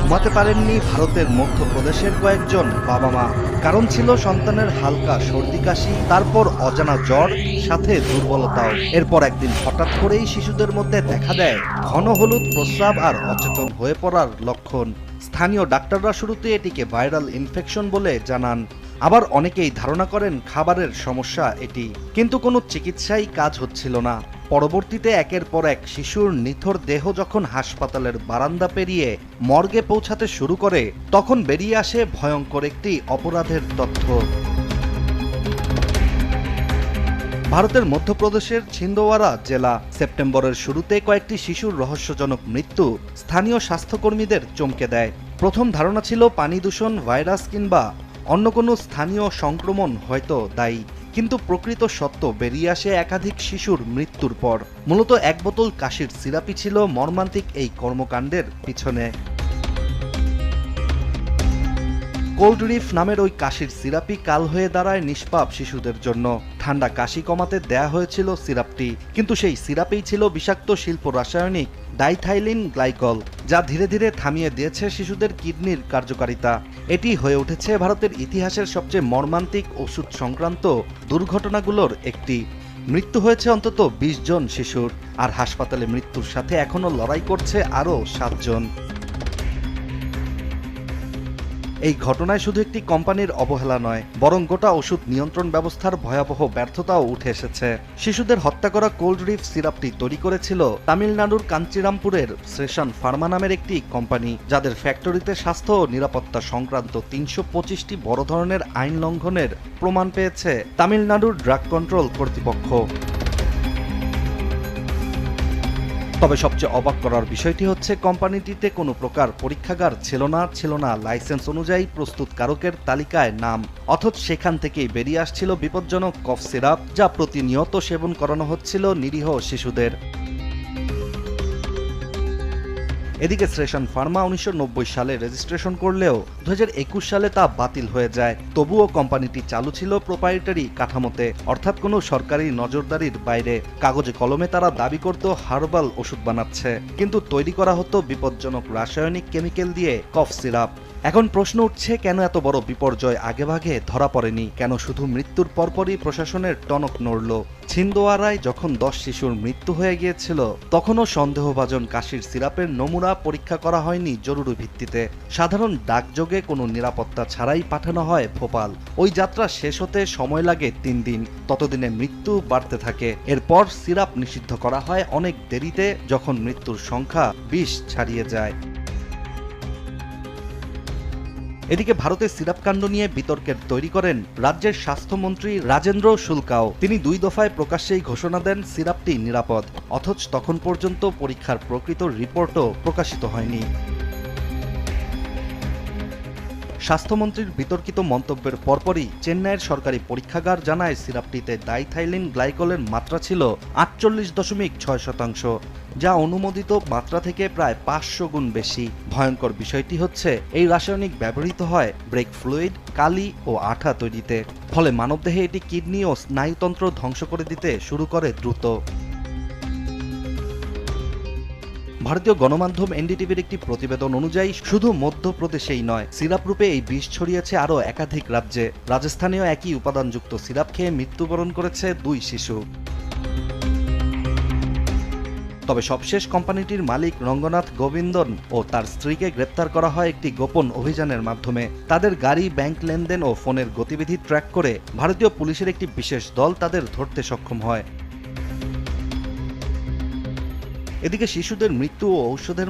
ঘুমাতে পারেননি ভারতের মধ্যপ্রদেশের কয়েকজন বাবা মা। কারণ ছিল সন্তানের হালকা সর্দি কাশি, তারপর অজানা জ্বর, সাথে দুর্বলতাও। এরপর একদিন হঠাৎ করেই শিশুদের মধ্যে দেখা দেয় ঘন হলুদ প্রস্রাব আর অচেতন হয়ে পড়ার লক্ষণ। স্থানীয় ডাক্তাররা শুরুতে এটিকে ভাইরাল ইনফেকশন বলে জানান। আবার অনেকেই ধারণা করেন খাবারের সমস্যা এটি, কিন্তু কোনো চিকিৎসাই কাজ হচ্ছিল না। পরবর্তীতে একের পর এক শিশুর নিথর দেহ যখন হাসপাতালের বারান্দা পেরিয়ে মর্গে পৌঁছাতে শুরু করে, তখন বেরিয়ে আসে ভয়ঙ্কর একটি অপরাধের তথ্য। ভারতের মধ্যপ্রদেশের ছিন্দওয়ারা জেলা। সেপ্টেম্বরের শুরুতে কয়েকটি শিশুর রহস্যজনক মৃত্যু স্থানীয় স্বাস্থ্যকর্মীদের চমকে দেয়। প্রথম ধারণা ছিল পানি দূষণ, ভাইরাস কিংবা অন্য কোনো স্থানীয় সংক্রমণ হয়তো দায়ী, কিন্তু প্রকৃত সত্য বেরিয়ে আসে একাধিক শিশুর মৃত্যুর পর। মূলত এক বোতল কাশির সিরাপই ছিল মর্মান্তিক এই কর্মকাণ্ডের পিছনে। কোল্ড রিফ নামের ওই কাশির সিরাপই কাল হয়ে দাঁড়ায় নিষ্পাপ শিশুদের জন্য। ঠান্ডা কাশি কমাতে দেয়া হয়েছিল সিরাপটি, কিন্তু সেই সিরাপেই ছিল বিষাক্ত শিল্প রাসায়নিক ডাইথাইলিন গ্লাইকল, যা ধীরে ধীরে থামিয়ে দিয়েছে শিশুদের কিডনির কার্যকারিতা। এটি হয়ে উঠেছে ভারতের ইতিহাসের সবচেয়ে মর্মান্তিক ওষুধ সংক্রান্ত দুর্ঘটনাগুলোর একটি। মৃত্যু হয়েছে অন্তত ২০ জন শিশুর, আর হাসপাতালে মৃত্যুর সাথে এখনও লড়াই করছে আরও ৭ জন। এই ঘটনায় শুধু একটি কোম্পানির অবহেলা নয়, বরং গোটা ওষুধ নিয়ন্ত্রণ ব্যবস্থার ভয়াবহ ব্যর্থতাও উঠে এসেছে। শিশুদের হত্যা করা কোল্ড রিফ সিরাপটি তৈরি করেছিল তামিলনাড়ুর কাঞ্চিরামপুরের শ্রেশন ফার্মা নামের একটি কোম্পানি, যাদের ফ্যাক্টরিতে স্বাস্থ্য ও নিরাপত্তা সংক্রান্ত ৩২৫টি বড় ধরনের আইন লঙ্ঘনের প্রমাণ পেয়েছে তামিলনাড়ুর ড্রাগ কন্ট্রোল কর্তৃপক্ষ। তবে সবচেয়ে অবাক করার বিষয়টি হচ্ছে কোম্পানিটিতে কোনো প্রকার পরীক্ষাগার ছিল না লাইসেন্স অনুযায়ী প্রস্তুতকারকের তালিকায় নাম, অথচ সেখান থেকেই বেরিয়ে আসছিল বিপজ্জনক কফ সিরাপ, যা প্রতিনিয়ত সেবন করানো হচ্ছিল নিরীহ শিশুদের। এদিকে শ্রেশন ফার্মা ১৯৯০ সালে রেজিস্ট্রেশন করলেও ২০২১ সালে তা বাতিল হয়ে যায়। তবুও কোম্পানিটি চালু ছিল প্রোপাইটারি কাঠামোতে, অর্থাৎ কোনো সরকারি নজরদারির বাইরে। কাগজে কলমে তারা দাবি করত হার্বাল ওষুধ বানাচ্ছে, কিন্তু তৈরি করা হতো বিপজ্জনক রাসায়নিক কেমিক্যাল দিয়ে কফ সিরাপ। এখন প্রশ্ন উঠছে, কেন এত বড় বিপর্যয় আগেভাগে ধরা পড়েনি? কেন শুধু মৃত্যুর পরপরই প্রশাসনের টনক নড়ল? ছিন্দওয়ারায় যখন ১০ শিশুর মৃত্যু হয়ে গিয়েছিল, তখনও সন্দেহভাজন কাশির সিরাপের নমুনা পরীক্ষা করা হয়নি জরুরি ভিত্তিতে। সাধারণ ডাকযোগে কোনো নিরাপত্তা ছাড়াই পাঠানো হয় ভোপাল। ওই যাত্রা শেষ হতে সময় লাগে ৩ দিন। ততদিনে মৃত্যু বাড়তে থাকে। এরপর সিরাপ নিষিদ্ধ করা হয় অনেক দেরিতে, যখন মৃত্যুর সংখ্যা ২০ ছাড়িয়ে যায়। এদিকে ভারতের সিরাপ কাণ্ড নিয়ে বিতর্কের তৈরি করেন রাজ্যের স্বাস্থ্যমন্ত্রী রাজেন্দ্র শুল্কাও। তিনি ২ দফায় প্রকাশ্যেই ঘোষণা দেন সিরাপটি নিরাপদ, অথচ তখন পর্যন্ত পরীক্ষার প্রকৃত রিপোর্টও প্রকাশিত হয়নি। স্বাস্থ্যমন্ত্রীর বিতর্কিত মন্তব্যের পরপরই চেন্নাইয়ের সরকারি পরীক্ষাগার জানায় সিরাপটিতে ডাইথাইলিন গ্লাইকলের মাত্রা ছিল ৪৮.৬%, যা অনুমোদিত মাত্রা থেকে প্রায় ৫০০ গুণ বেশি। ভয়ঙ্কর বিষয়টি হচ্ছে, এই রাসায়নিক ব্যবহৃত হয় ব্রেক ফ্লুইড, কালি ও আঠা তৈরিতে। ফলে মানবদেহে এটি কিডনি ও স্নায়ুতন্ত্র ধ্বংস করে দিতে শুরু করে দ্রুত। ভারতীয় গণমাধ্যম এনডিটিভির একটি প্রতিবেদন অনুযায়ী শুধু মধ্যপ্রদেশেই নয়, সিরাপ রূপে এই বিষ ছড়িয়েছে আরও একাধিক রাজ্যে। রাজস্থানেও একই উপাদানযুক্ত সিরাপ খেয়ে মৃত্যুবরণ করেছে ২ শিশু। তবে সবশেষ কোম্পানিটির মালিক রঙ্গনাথ গোবিন্দন ও তার স্ত্রীকে গ্রেপ্তার করা হয় একটি গোপন অভিযানের মাধ্যমে। তাদের গাড়ি, ব্যাংক লেনদেন ও ফোনের গতিবিধি ট্র্যাক করে ভারতীয় পুলিশের একটি বিশেষ দল তাদের ধরতে সক্ষম হয়। এদিকে শিশুদের মৃত্যু ও ঔষধের